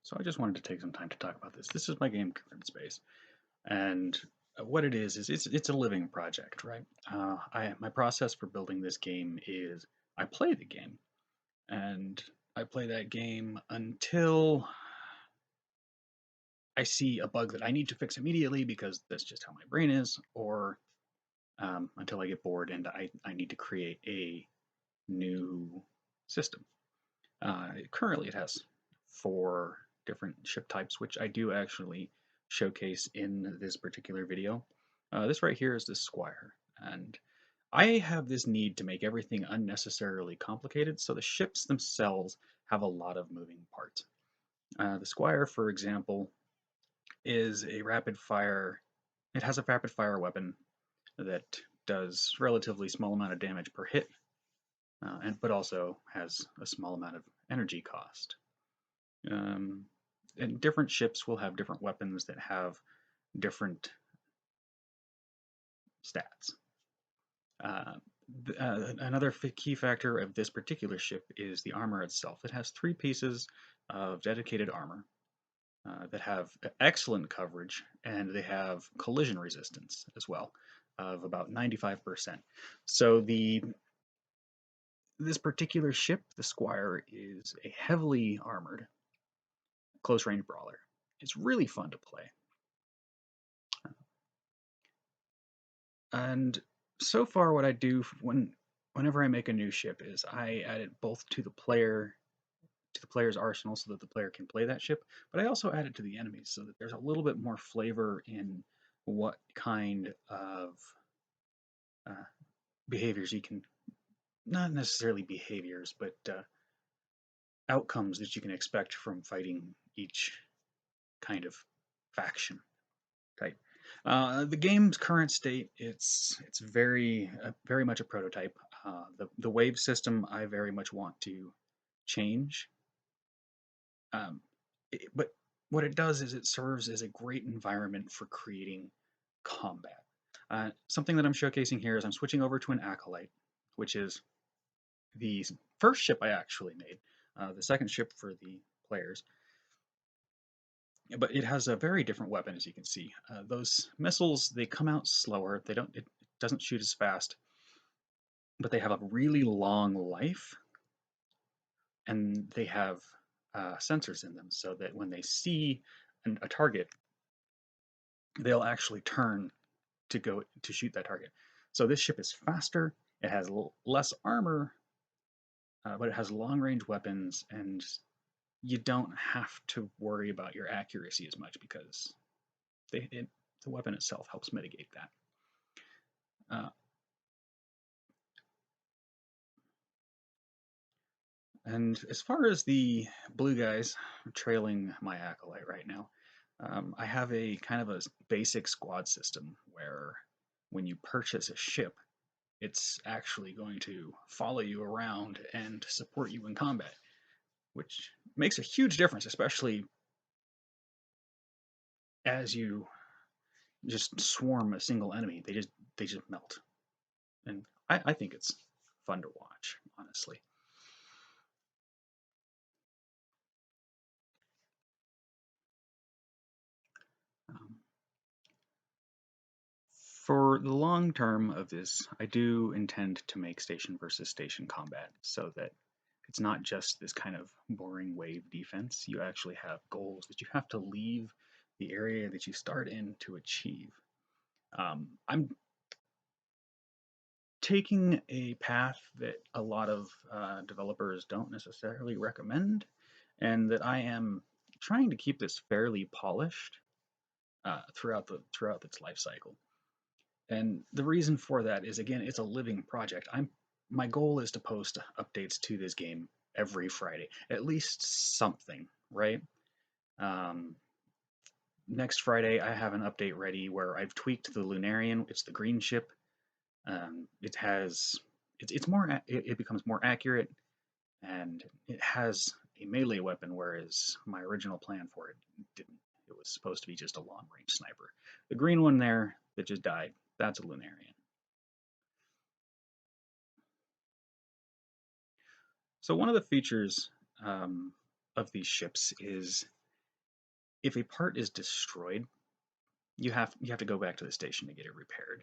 So I just wanted to take some time to talk about this. This is my game Grimm Space, and what it is it's a living project, right? My process for building this game is I play the game, and I play that game until I see a bug that I need to fix immediately because that's just how my brain is, or until I get bored and I need to create a new system. Currently, it has 4 different ship types, which I do actually showcase in this particular video. This right here is the Squire, and I have this need to make everything unnecessarily complicated, so the ships themselves have a lot of moving parts. The Squire, for example, is a rapid fire. It has a rapid fire weapon that does relatively small amount of damage per hit, but also has a small amount of energy cost. Um, and different ships will have different weapons that have different stats. Uh, Another key factor of this particular ship is the armor itself. It has 3 pieces of dedicated armor that have excellent coverage, and they have collision resistance as well of about 95%. So this particular ship, the Squire, is a heavily armored close range brawler. It's really fun to play. And so far, what I do whenever I make a new ship is I add it both to the player's arsenal so that the player can play that ship, but I also add it to the enemies so that there's a little bit more flavor in what kind of uh, behaviors you can, not necessarily behaviors, but outcomes that you can expect from fighting each kind of faction type. The game's current state, it's very much a prototype. The wave system I very much want to change, um, but what it does is it serves as a great environment for creating combat. Something that I'm showcasing here is I'm switching over to an acolyte, which is the first ship I actually made, the second ship for the players. But it has a very different weapon, as you can see. Those missiles, they come out slower. It doesn't shoot as fast, but they have a really long life, and they have sensors in them, so that when they see a target, they'll actually turn to go to shoot that target. So this ship is faster. It has less armor, but it has long range weapons, and you don't have to worry about your accuracy as much because the weapon itself helps mitigate that. Uh, And as far as the blue guys, I'm trailing my acolyte right now. I have a kind of a basic squad system where when you purchase a ship, it's actually going to follow you around and support you in combat, which makes a huge difference, especially as you just swarm a single enemy. They just melt, and I think it's fun to watch, honestly. Um, For the long term of this, I do intend to make station versus station combat so that it's not just this kind of boring wave defense. You actually have goals that you have to leave the area that you start in to achieve. I'm taking a path that a lot of developers don't necessarily recommend, and that I am trying to keep this fairly polished throughout its life cycle. And the reason for that is, again, it's a living project. My goal is to post updates to this game every Friday, at least something, right? Um, Next Friday, I have an update ready where I've tweaked the Lunarian. It's the green ship. It has it's more it becomes more accurate, and it has a melee weapon, whereas my original plan for it didn't. It was supposed to be just a long range sniper. The green one there that just died, that's a Lunarian. So one of the features of these ships is if a part is destroyed, you have to go back to the station to get it repaired,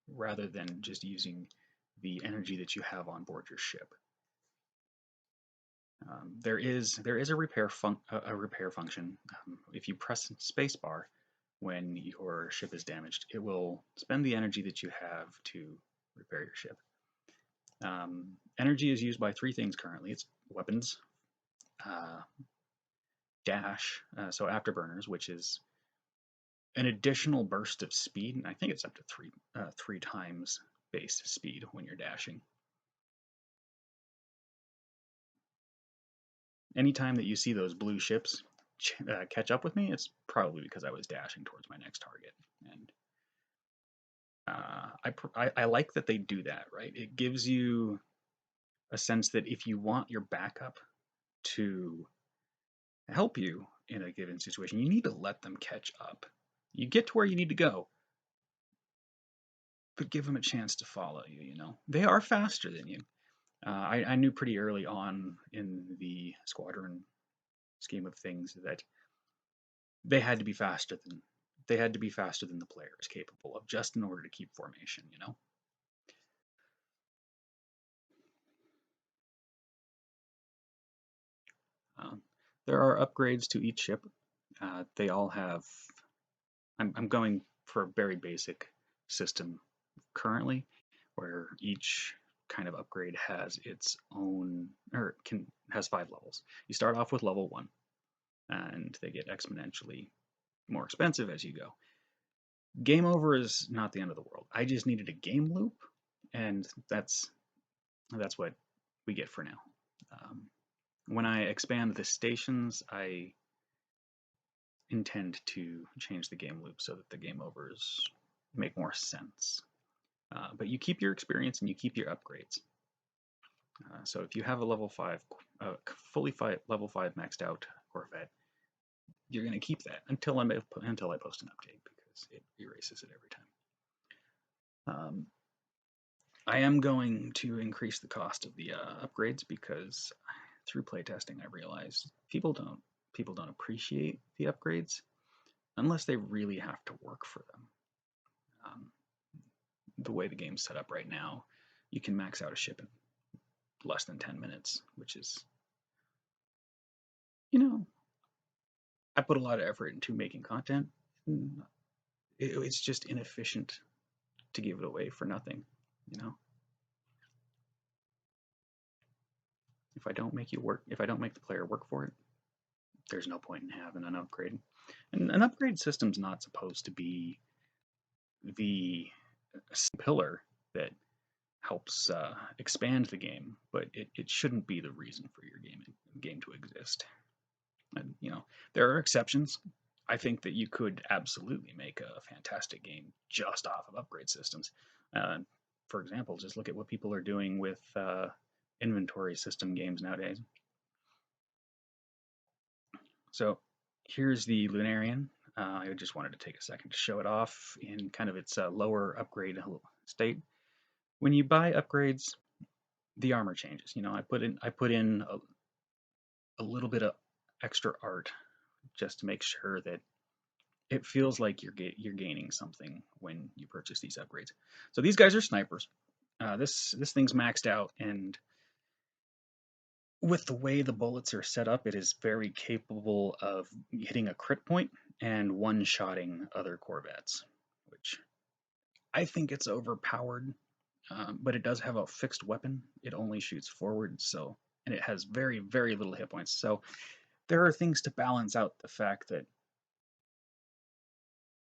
rather than just using the energy that you have on board your ship. There is a repair function. If you press spacebar when your ship is damaged, it will spend the energy that you have to repair your ship. Energy is used by three things currently. It's weapons, dash, so afterburners, which is an additional burst of speed, and I think it's up to three times base speed when you're dashing. Anytime that you see those blue ships catch up with me, it's probably because I was dashing towards my next target. And I like that they do that, right? It gives you a sense that if you want your backup to help you in a given situation, you need to let them catch up. You get to where you need to go, but give them a chance to follow you, you know? They are faster than you. I knew pretty early on in the squadron scheme of things that they had to be faster than the player is capable of, just in order to keep formation, you know? There are upgrades to each ship. They all have. I'm going for a very basic system currently, where each kind of upgrade has its own, or has 5 levels. You start off with level 1, and they get exponentially more expensive as you go. Game over is not the end of the world. I just needed a game loop, and that's what we get for now. When I expand the stations, I intend to change the game loop so that the game overs make more sense. But you keep your experience and you keep your upgrades. So if you have a level 5, level 5 maxed out Corvette, you're going to keep that until I post an update, because it erases it every time. I am going to increase the cost of the upgrades, because through playtesting I realized people don't appreciate the upgrades unless they really have to work for them. The way the game's set up right now, you can max out a ship in less than 10 minutes, which is, you know, I put a lot of effort into making content. It's just inefficient to give it away for nothing, you know? If I don't make the player work for it, there's no point in having an upgrade. And an upgrade system's not supposed to be the pillar that helps expand the game, but it shouldn't be the reason for your game to exist. And you know, there are exceptions. I think that you could absolutely make a fantastic game just off of upgrade systems. For example, just look at what people are doing with inventory system games nowadays. So here's the Lunarian. I just wanted to take a second to show it off in kind of its lower upgrade state. When you buy upgrades, the armor changes. You know, I put in a little bit of extra art just to make sure that it feels like you're gaining something when you purchase these upgrades. So these guys are snipers. This thing's maxed out, and with the way the bullets are set up, it is very capable of hitting a crit point and one-shotting other Corvettes, which I think it's overpowered, but it does have a fixed weapon. It only shoots forward, and it has very, very little hit points. So there are things to balance out the fact that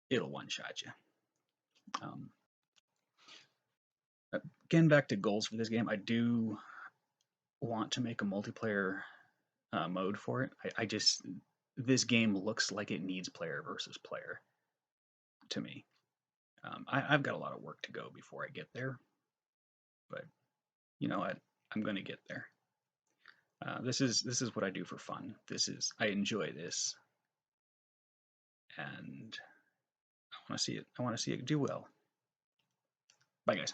it'll one-shot you. Getting back to goals for this game, I do want to make a multiplayer mode for it. This game looks like it needs player versus player to me. I've got a lot of work to go before I get there, but you know what? I'm going to get there. This is what I do for fun. I enjoy this, and I want to see it do well. Bye, guys.